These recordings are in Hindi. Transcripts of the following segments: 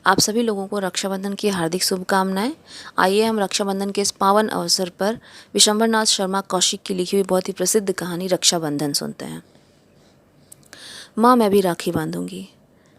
आप सभी लोगों को रक्षाबंधन की हार्दिक शुभकामनाएं। आइए हम रक्षाबंधन के इस पावन अवसर पर विशंबरनाथ शर्मा कौशिक की लिखी हुई बहुत ही प्रसिद्ध कहानी रक्षाबंधन सुनते हैं। माँ, मैं भी राखी बांधूंगी।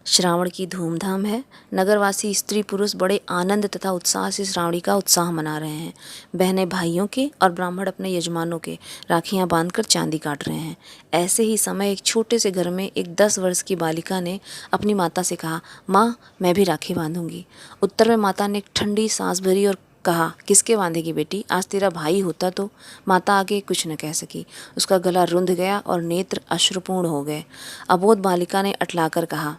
श्रावण की धूमधाम है। नगरवासी स्त्री पुरुष बड़े आनंद तथा उत्साह से श्रावणी का उत्साह मना रहे हैं। बहनें भाइयों के और ब्राह्मण अपने यजमानों के राखियां बांधकर चांदी काट रहे हैं। ऐसे ही समय एक छोटे से घर में एक 10 वर्ष की बालिका ने अपनी माता से कहा, माँ, मैं भी राखी बांधूंगी। उत्तर में माता ने एक ठंडी सांस भरी और कहा, किसके बांधेगी बेटी? आज तेरा भाई होता तो। माता आगे कुछ न कह सकी। उसका गला रुंध गया और नेत्र अश्रुपूर्ण हो गए। अबोध बालिका ने अटलाकर कहा,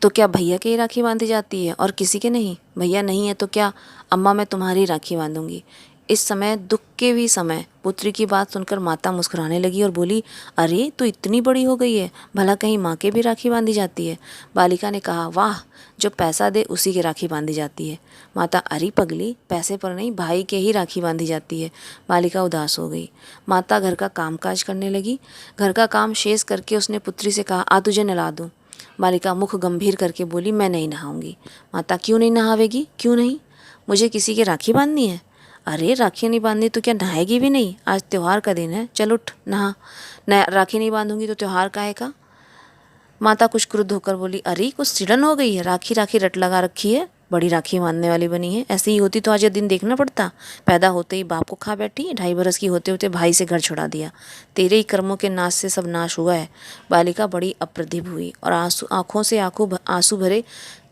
तो क्या भैया की ही राखी बांधी जाती है और किसी के नहीं? भैया नहीं है तो क्या? अम्मा, मैं तुम्हारी राखी बांधूंगी। इस समय दुख के भी समय पुत्री की बात सुनकर माता मुस्कुराने लगी और बोली, अरे तू इतनी बड़ी हो गई है, भला कहीं माँ के भी राखी बांधी जाती है? बालिका ने कहा, वाह, जो पैसा दे उसी की राखी बांधी जाती है। माता, अरे पगली, पैसे पर नहीं, भाई के ही राखी बांधी जाती है। बालिका उदास हो गई। माता घर का कामकाज करने लगी। घर का काम शेष करके उसने पुत्री से कहा, आ तुझे नहला दूँ। बालिका मुख गंभीर करके बोली, मैं नहीं नहाऊंगी। माता, क्यों नहीं नहावेगी? क्यों नहीं? मुझे किसी की राखी बांधनी है। अरे राखी नहीं बांधनी तो क्या नहाएगी भी नहीं? आज त्योहार का दिन है, चल उठ नहा। न राखी नहीं बांधूंगी तो त्योहार काहे का? माता कुछ क्रुद्ध होकर बोली, अरे कुछ सिड़न हो गई है? राखी राखी रट लगा रखी है, बड़ी राखी बांधने वाली बनी है। ऐसी ही होती तो आज ये दिन देखना पड़ता। पैदा होते ही बाप को खा बैठी, 2.5 बरस की होते होते भाई से घर छुड़ा दिया। तेरे ही कर्मों के नाश से सब नाश हुआ है। बालिका बड़ी अप्रतिभ हुई और आंखों से आंसू भरे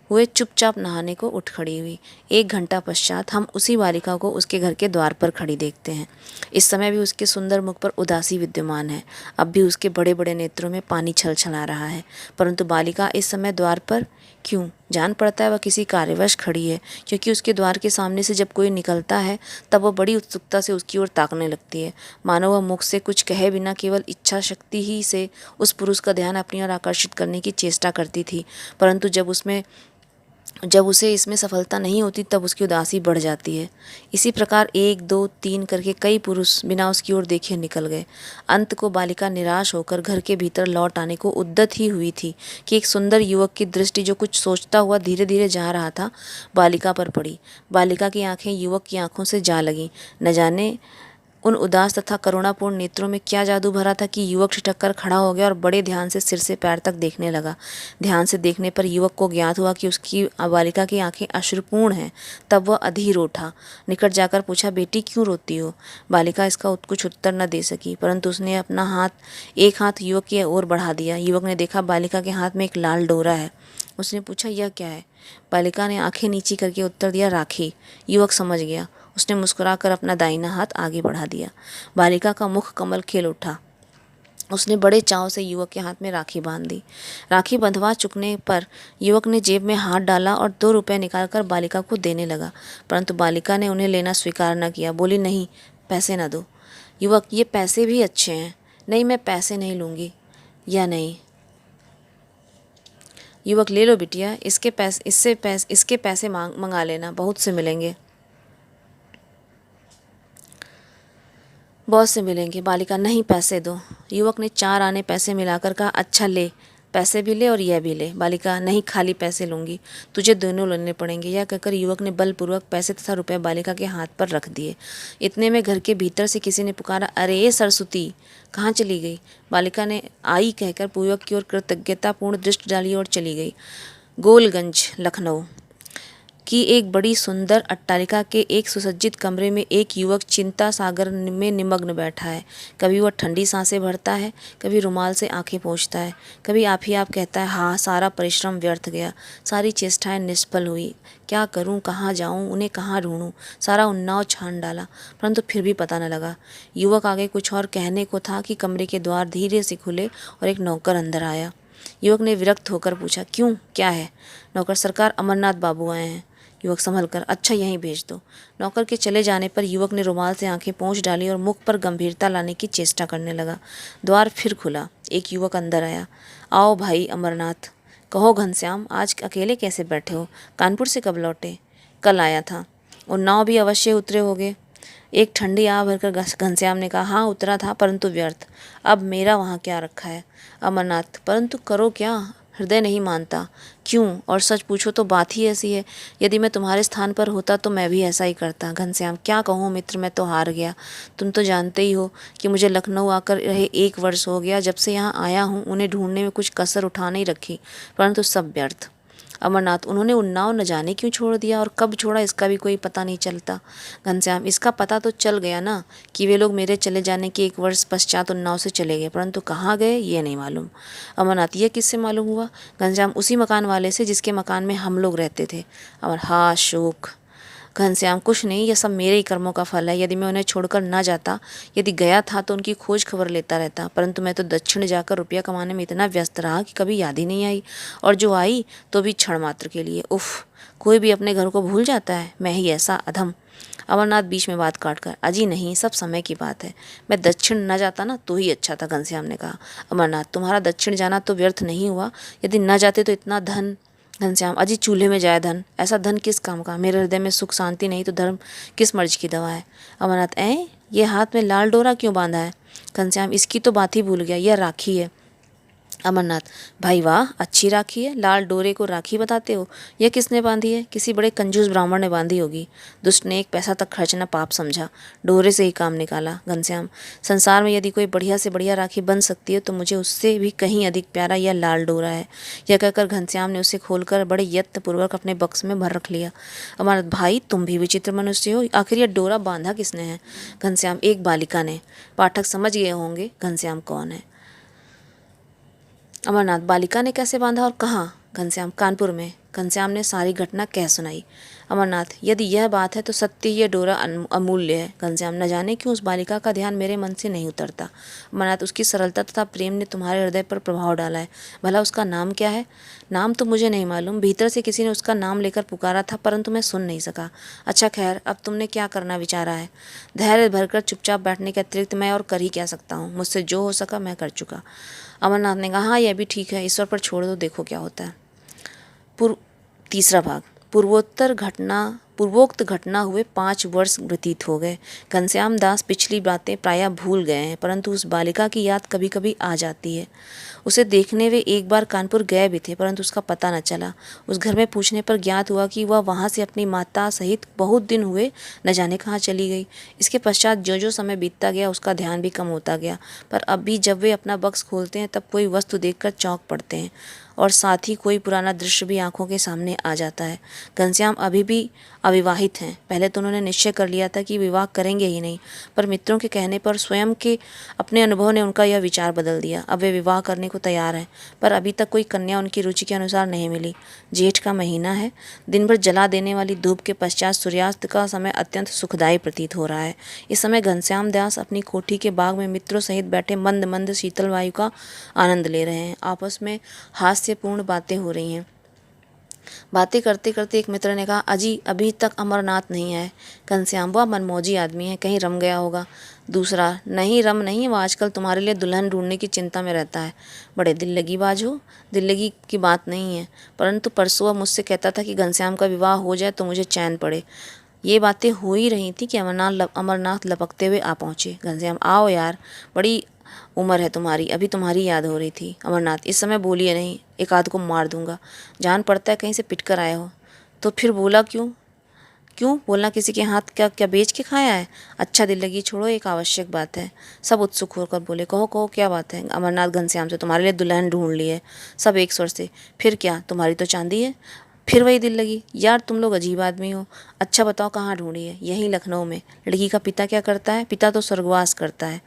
हुए चुपचाप नहाने को उठ खड़ी हुई। 1 घंटा पश्चात हम उसी बालिका को उसके घर के द्वार पर खड़ी देखते हैं। इस समय भी उसके सुंदर मुख पर उदासी विद्यमान है। अब भी उसके बड़े बड़े नेत्रों में पानी छल छला रहा है। परंतु बालिका इस समय द्वार पर क्यों? जान पड़ता है वह किसी कार्यवश खड़ी है, क्योंकि उसके द्वार के सामने से जब कोई निकलता है तब वह बड़ी उत्सुकता से उसकी ओर ताकने लगती है, मानो वह मुख से कुछ कहे बिना केवल इच्छा शक्ति ही से उस पुरुष का ध्यान अपनी ओर आकर्षित करने की चेष्टा करती थी। परंतु जब उसे इसमें सफलता नहीं होती तब उसकी उदासी बढ़ जाती है। इसी प्रकार 1, 2, 3 करके कई पुरुष बिना उसकी ओर देखे निकल गए। अंत को बालिका निराश होकर घर के भीतर लौट आने को उद्यत ही हुई थी कि एक सुंदर युवक की दृष्टि, जो कुछ सोचता हुआ धीरे धीरे जा रहा था, बालिका पर पड़ी। बालिका की आंखें युवक की आंखों से जा लगीं। न जाने उन उदास तथा करुणापूर्ण नेत्रों में क्या जादू भरा था कि युवक ठिठक कर खड़ा हो गया और बड़े ध्यान से सिर से पैर तक देखने लगा। ध्यान से देखने पर युवक को ज्ञात हुआ कि उसकी बालिका की आंखें अश्रुपूर्ण हैं। तब वह अधीर उठा। निकट जाकर पूछा, बेटी क्यों रोती हो? बालिका इसका कुछ उत्तर न दे सकी, परंतु उसने अपना एक हाथ युवक की ओर बढ़ा दिया। युवक ने देखा बालिका के हाथ में एक लाल डोरा है। उसने पूछा, यह क्या है? बालिका ने आंखें नीची करके उत्तर दिया, राखी। युवक समझ गया। उसने मुस्कुराकर अपना दाहिना हाथ आगे बढ़ा दिया। बालिका का मुख कमल खिल उठा। उसने बड़े चाव से युवक के हाथ में राखी बांध दी। राखी बंधवा चुकने पर युवक ने जेब में हाथ डाला और 2 रुपए निकालकर बालिका को देने लगा, परंतु बालिका ने उन्हें लेना स्वीकार न किया। बोली, नहीं, पैसे न दो। युवक, ये पैसे भी अच्छे हैं। नहीं, मैं पैसे नहीं लूँगी। या नहीं? युवक, ले लो बिटिया, इसके पैसे मंगा लेना, बहुत से मिलेंगे। बहुत से मिलेंगे। बालिका, नहीं, पैसे दो। युवक ने 4 आने पैसे मिलाकर कहा, अच्छा ले, पैसे भी ले और यह भी ले। बालिका, नहीं, खाली पैसे लूँगी, तुझे दोनों लेने पड़ेंगे। यह कहकर युवक ने बलपूर्वक पैसे तथा रुपए बालिका के हाथ पर रख दिए। इतने में घर के भीतर से किसी ने पुकारा, अरे सरस्वती, कहाँ चली गई? बालिका ने आई कहकर युवक की ओर कृतज्ञतापूर्ण दृष्टि डाली और चली गई। गोलगंज, लखनऊ की एक बड़ी सुंदर अट्टालिका के एक सुसज्जित कमरे में एक युवक चिंता सागर में निमग्न बैठा है। कभी वह ठंडी सांसें भरता है, कभी रुमाल से आंखें पोंछता है, कभी आप ही आप कहता है, हाँ, सारा परिश्रम व्यर्थ गया, सारी चेष्टाएं निष्फल हुई। क्या करूं, कहाँ जाऊं, उन्हें कहाँ ढूंढूं? सारा उन्नाव छान डाला, परंतु फिर भी पता न लगा। युवक आगे कुछ और कहने को था कि कमरे के द्वार धीरे से खुले और एक नौकर अंदर आया। युवक ने विरक्त होकर पूछा, क्यों, क्या है? नौकर, सरकार अमरनाथ बाबू आए हैं। युवक संभल कर, अच्छा, यहीं भेज दो। नौकर के चले जाने पर युवक ने रुमाल से आंखें पोंछ डाली और मुख पर गंभीरता लाने की चेष्टा करने लगा। द्वार फिर खुला। एक युवक अंदर आया। आओ भाई अमरनाथ। कहो घनश्याम, आज अकेले कैसे बैठे हो? कानपुर से कब लौटे? कल आया था। उन्नाव भी अवश्य उतरे होगे। एक ठंडी आह भरकर घनश्याम ने कहा, हाँ, उतरा था, परंतु व्यर्थ। अब मेरा वहाँ क्या रखा है? अमरनाथ, परंतु करो क्या? हृदय नहीं मानता। क्यों? और सच पूछो तो बात ही ऐसी है। यदि मैं तुम्हारे स्थान पर होता तो मैं भी ऐसा ही करता। घनश्याम, क्या कहूँ मित्र, मैं तो हार गया। तुम तो जानते ही हो कि मुझे लखनऊ आकर रहे 1 वर्ष हो गया। जब से यहाँ आया हूँ उन्हें ढूंढने में कुछ कसर उठा नहीं रखी, परंतु सब व्यर्थ। अमरनाथ, उन्होंने उन्नाव न जाने क्यों छोड़ दिया और कब छोड़ा इसका भी कोई पता नहीं चलता। घनश्याम, इसका पता तो चल गया ना कि वे लोग मेरे चले जाने के 1 वर्ष पश्चात उन्नाव से चले गए, परंतु कहाँ गए ये नहीं मालूम। अमरनाथ, यह किससे मालूम हुआ? घनश्याम, उसी मकान वाले से जिसके मकान में हम लोग रहते थे। अमर, हा शोक। घनश्याम, कुछ नहीं, यह सब मेरे ही कर्मों का फल है। यदि मैं उन्हें छोड़कर न जाता, यदि गया था तो उनकी खोज खबर लेता रहता, परंतु मैं तो दक्षिण जाकर रुपया कमाने में इतना व्यस्त रहा कि कभी याद ही नहीं आई, और जो आई तो भी क्षण मात्र के लिए। उफ, कोई भी अपने घर को भूल जाता है, मैं ही ऐसा अधम। अमरनाथ बीच में बात काटकर, अजी नहीं, सब समय की बात है। मैं दक्षिण न जाता ना तो ही अच्छा था, घनश्याम ने कहा। अमरनाथ, तुम्हारा दक्षिण जाना तो व्यर्थ नहीं हुआ। यदि न जाते तो इतना धन। घनश्याम, अजी चूल्हे में जाए धन, ऐसा धन किस काम का? मेरे हृदय में सुख शांति नहीं तो धर्म किस मर्ज की दवा है? अमरनाथ, ये हाथ में लाल डोरा क्यों बांधा है? घनश्याम, इसकी तो बात ही भूल गया, यह राखी है। अमरनाथ, भाई वाह, अच्छी राखी है। लाल डोरे को राखी बताते हो? यह किसने बांधी है? किसी बड़े कंजूस ब्राह्मण ने बांधी होगी। दुष्ट ने 1 पैसा तक खर्चना पाप समझा, डोरे से ही काम निकाला। घनश्याम, संसार में यदि कोई बढ़िया से बढ़िया राखी बन सकती है तो मुझे उससे भी कहीं अधिक प्यारा यह लाल डोरा है। यह कहकर घनश्याम ने उसे खोलकर बड़े यत्नपूर्वक अपने बक्स में भर रख लिया। अमरनाथ, भाई तुम भी विचित्र मनुष्य हो, आखिर यह डोरा बांधा किसने है? घनश्याम, एक बालिका ने। पाठक समझ गए होंगे घनश्याम कौन है। अमरनाथ, बालिका ने कैसे बांधा और कहाँ? घनश्याम, कानपुर में। घनश्याम ने सारी घटना कह सुनाई। अमरनाथ, यदि यह बात है तो सत्य यह डोरा अमूल्य है। घनश्याम, न जाने क्यों उस बालिका का ध्यान मेरे मन से नहीं उतरता। अमरनाथ, उसकी सरलता तथा प्रेम ने तुम्हारे हृदय पर प्रभाव डाला है। भला उसका नाम क्या है? नाम तो मुझे नहीं मालूम, भीतर से किसी ने उसका नाम लेकर पुकारा था, परंतु मैं सुन नहीं सका। अच्छा खैर, अब तुमने क्या करना विचारा है? धैर्य भरकर चुपचाप बैठने के अतिरिक्त मैं और कर ही क्या सकता हूँ? मुझसे जो हो सका मैं कर चुका। अमरनाथ ने कहा, हाँ यह भी ठीक है, ईश्वर पर छोड़ दो, देखो क्या होता है। तीसरा भाग। पूर्वोक्त घटना हुए 5 वर्ष व्यतीत हो गए। घनश्याम दास पिछली बातें प्रायः भूल गए हैं, परंतु उस बालिका की याद कभी कभी आ जाती है। उसे देखने वे एक बार कानपुर गए भी थे, परंतु उसका पता न चला। उस घर में पूछने पर ज्ञात हुआ कि वह वहाँ से अपनी माता सहित बहुत दिन हुए न जाने कहाँ चली गई। इसके पश्चात जो जो समय बीतता गया उसका ध्यान भी कम होता गया, पर अब भी जब वे अपना बक्स खोलते हैं तब कोई वस्तु देखकर चौंक पड़ते हैं, और साथ ही कोई पुराना दृश्य भी आंखों के सामने आ जाता है। घनश्याम अभी भी अविवाहित हैं। पहले तो उन्होंने निश्चय कर लिया था कि विवाह करेंगे ही नहीं, पर मित्रों के कहने पर स्वयं के अपने अनुभव ने उनका यह विचार बदल दिया। अब वे विवाह करने को तैयार हैं, पर अभी तक कोई कन्या उनकी रुचि के अनुसार नहीं मिली। जेठ का महीना है, दिन भर जला देने वाली धूप के पश्चात सूर्यास्त का समय अत्यंत सुखदायी प्रतीत हो रहा है। इस समय घनश्याम दास अपनी कोठी के बाग में मित्रों सहित बैठे मंद मंद शीतल वायु का आनंद ले रहे हैं। आपस में हास्यपूर्ण बातें हो रही हैं। बातें करते करते एक मित्र ने कहा, अजी अभी तक अमरनाथ नहीं आए। घनश्याम, वह मनमौजी आदमी है, कहीं रम गया होगा। दूसरा, नहीं रम नहीं, वह आजकल तुम्हारे लिए दुल्हन ढूंढने की चिंता में रहता है। बड़े दिल लगी बाज हो। दिल लगी की बात नहीं है, परंतु परसों वह मुझसे कहता था कि घनश्याम का विवाह हो जाए तो मुझे चैन पड़े। ये बातें हो ही रही थी कि अमरनाथ लपकते हुए आ पहुँचे। घनश्याम, आओ यार, बड़ी उम्र है तुम्हारी, अभी तुम्हारी याद हो रही थी। अमरनाथ, इस समय बोलिए नहीं, एक आध को मार दूंगा। जान पड़ता है कहीं से पिट कर आए हो। तो फिर बोला क्यों? क्यों बोलना, किसी के हाथ क्या क्या बेच के खाया है? अच्छा दिल लगी छोड़ो, एक आवश्यक बात है। सब उत्सुक होकर बोले, कहो कहो क्या बात है? अमरनाथ घनश्याम से तुम्हारे लिए दुल्हन ढूंढ ली है। सब एक स्वर से, फिर क्या, तुम्हारी तो चांदी है। फिर वही दिल लगी, यार तुम लोग अजीब आदमी हो। अच्छा बताओ कहाँ ढूंढी है? यहीं लखनऊ में। लड़की का पिता क्या करता है? पिता तो स्वर्गवास करता है।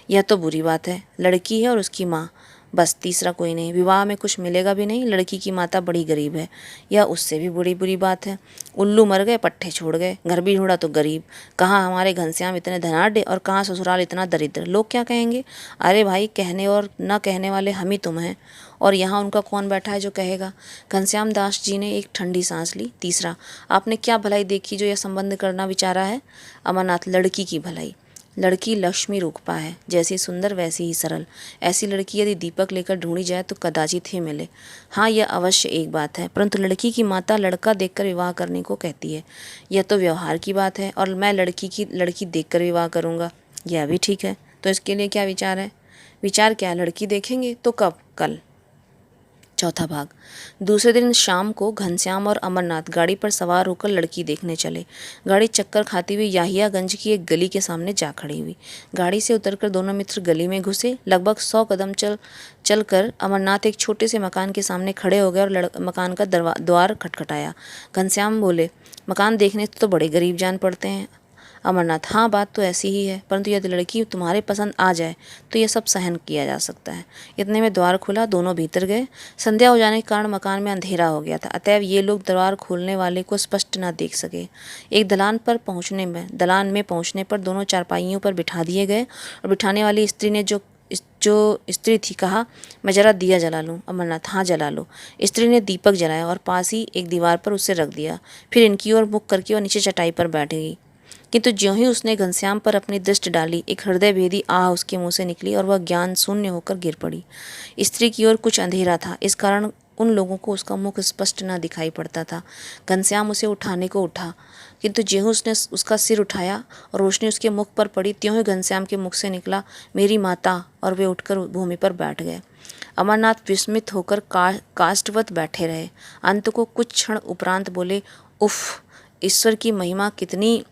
यह तो बुरी बात है। लड़की है और उसकी माँ, बस तीसरा कोई नहीं। विवाह में कुछ मिलेगा भी नहीं। लड़की की माता बड़ी गरीब है, यह उससे भी बड़ी बुरी बात है। उल्लू मर गए, पट्टे छोड़ गए, घर भी ढूंढा तो गरीब। कहाँ हमारे घनश्याम इतने धनाढ़ और कहाँ ससुराल इतना दरिद्र। लोग क्या कहेंगे? अरे भाई, कहने और न कहने वाले हम ही तुम हैं, और यहाँ उनका कौन बैठा है जो कहेगा? घनश्याम दास जी ने एक ठंडी सांस ली। तीसरा, आपने क्या भलाई देखी जो यह संबंध करना विचारा है? अमरनाथ, लड़की की भलाई। लड़की लक्ष्मी रूपा है, जैसी सुंदर वैसी ही सरल। ऐसी लड़की यदि दीपक लेकर ढूंढी जाए तो कदाचित ही मिले। हाँ, यह अवश्य एक बात है, परंतु लड़की की माता लड़का देखकर विवाह करने को कहती है। यह तो व्यवहार की बात है, और मैं लड़की देखकर विवाह करूँगा, यह भी ठीक है। तो इसके लिए क्या विचार है? विचार क्या? लड़की देखेंगे तो कब? कल। चौथा भाग। दूसरे दिन शाम को घनश्याम और अमरनाथ गाड़ी पर सवार होकर लड़की देखने चले। गाड़ी चक्कर खाती हुई याहियागंज की एक गली के सामने जा खड़ी हुई। गाड़ी से उतरकर दोनों मित्र गली में घुसे। लगभग 100 कदम चलकर अमरनाथ एक छोटे से मकान के सामने खड़े हो गए और मकान का द्वार खटखटाया। घनश्याम बोले, मकान देखने से तो बड़े गरीब जान पड़ते हैं। अमरनाथ, हाँ बात तो ऐसी ही है, परंतु यदि लड़की तुम्हारे पसंद आ जाए तो यह सब सहन किया जा सकता है। इतने में द्वार खुला, दोनों भीतर गए। संध्या हो जाने के कारण मकान में अंधेरा हो गया था, अतएव ये लोग द्वार खोलने वाले को स्पष्ट न देख सके। एक दलान में पहुंचने पर दोनों चारपाइयों पर बिठा दिए गए और बिठाने वाली स्त्री ने जो स्त्री थी कहा, मैं जरा दिया जला लूं। अमरनाथ, हाँ जला लो। स्त्री ने दीपक जलाया और पास ही एक दीवार पर उसे रख दिया। फिर इनकी ओर मुख करके और नीचे चटाई पर बैठ गई। किंतु ज्यों ही उसने घनश्याम पर अपनी दृष्टि डाली, एक हृदय भेदी आह उसके मुंह से निकली और वह ज्ञान शून्य होकर गिर पड़ी। स्त्री की ओर कुछ अंधेरा था, इस कारण उन लोगों को उसका मुख स्पष्ट न दिखाई पड़ता था। घनश्याम उसे उठाने को उठा, किंतु ज्यों उसने उसका सिर उठाया और रोशनी उसके मुख पर पड़ी, त्यों ही घनश्याम के मुख से निकला, मेरी माता, और वे उठकर भूमि पर बैठ गए। अमरनाथ विस्मित होकर काष्ठवत बैठे रहे। अंत को कुछ क्षण उपरांत बोले, उफ, ईश्वर की महिमा कितनी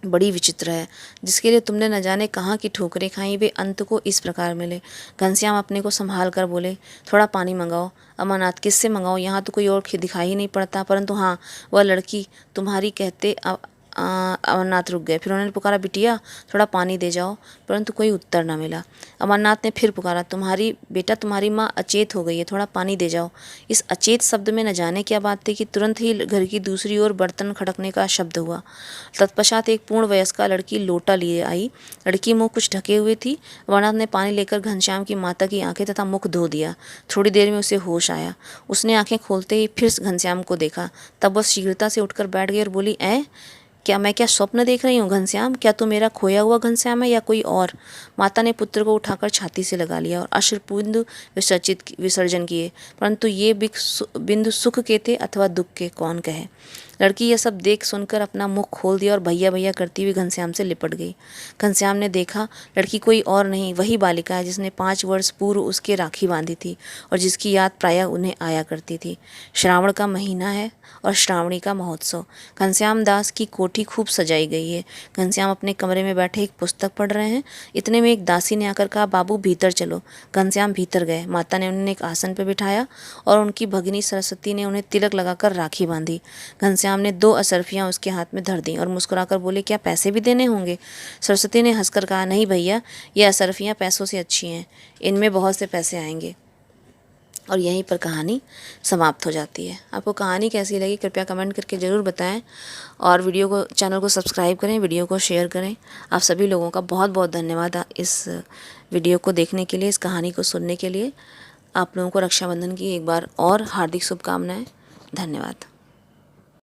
बड़ी विचित्र है। जिसके लिए तुमने न जाने कहाँ की ठोकरें खाई, वे अंत को इस प्रकार मिले। घनश्याम अपने को संभाल कर बोले, थोड़ा पानी मंगाओ। अमरनाथ, किससे मंगाओ, यहाँ तो कोई और दिखाई ही नहीं पड़ता, परंतु हाँ, वह लड़की तुम्हारी कहते अमरनाथ रुक गए। फिर उन्होंने पुकारा, बिटिया थोड़ा पानी दे जाओ, परंतु कोई उत्तर न मिला। अमरनाथ ने फिर पुकारा, तुम्हारी माँ अचेत हो गई है, थोड़ा पानी दे जाओ। इस अचेत शब्द में न जाने क्या बात थी कि तुरंत ही घर की दूसरी ओर बर्तन खड़कने का शब्द हुआ। तत्पश्चात एक पूर्ण वयस्का लड़की लोटा लिए आई। लड़की मुँह कुछ ढके हुए थी। अमरनाथ ने पानी लेकर घनश्याम की माता की आंखें तथा मुख धो दिया। थोड़ी देर में उसे होश आया। उसने आंखें खोलते ही फिर घनश्याम को देखा। तब वह शीघ्रता से उठकर बैठ गई और बोली, मैं क्या स्वप्न देख रही हूँ घनश्याम? क्या तू मेरा खोया हुआ घनश्याम है या कोई और? माता ने पुत्र को उठाकर छाती से लगा लिया और अश्रुबिंदु विसर्जन किए, परंतु ये बिंदु सुख के थे अथवा दुख के, कौन कहे। लड़की यह सब देख सुनकर अपना मुख खोल दिया और भैया भैया करती हुई घनश्याम से लिपट गई। घनश्याम ने देखा, लड़की कोई और नहीं, वही बालिका है जिसने 5 वर्ष पूर्व उसके राखी बांधी थी और जिसकी याद प्रायः उन्हें आया करती थी। श्रावण का महीना है और श्रावणी का महोत्सव। घनश्याम दास की कोठी खूब सजाई गई है। घनश्याम अपने कमरे में बैठे एक पुस्तक पढ़ रहे हैं। इतने में एक दासी ने आकर कहा, बाबू भीतर चलो। घनश्याम भीतर गए। माता ने उन्हें एक आसन पर बिठाया और उनकी भगिनी सरस्वती ने उन्हें तिलक लगाकर राखी बांधी। घनश्याम ने 2 असरफियाँ उसके हाथ में धर दी और मुस्कुराकर बोले, क्या पैसे भी देने होंगे? सरस्वती ने हंसकर कहा, नहीं भैया, ये असरफियाँ पैसों से अच्छी हैं, इनमें बहुत से पैसे आएंगे। और यहीं पर कहानी समाप्त हो जाती है। आपको कहानी कैसी लगी कृपया कमेंट करके ज़रूर बताएं और चैनल को सब्सक्राइब करें, वीडियो को शेयर करें। आप सभी लोगों का बहुत बहुत धन्यवाद इस वीडियो को देखने के लिए, इस कहानी को सुनने के लिए। आप लोगों को रक्षाबंधन की एक बार और हार्दिक शुभकामनाएं। धन्यवाद।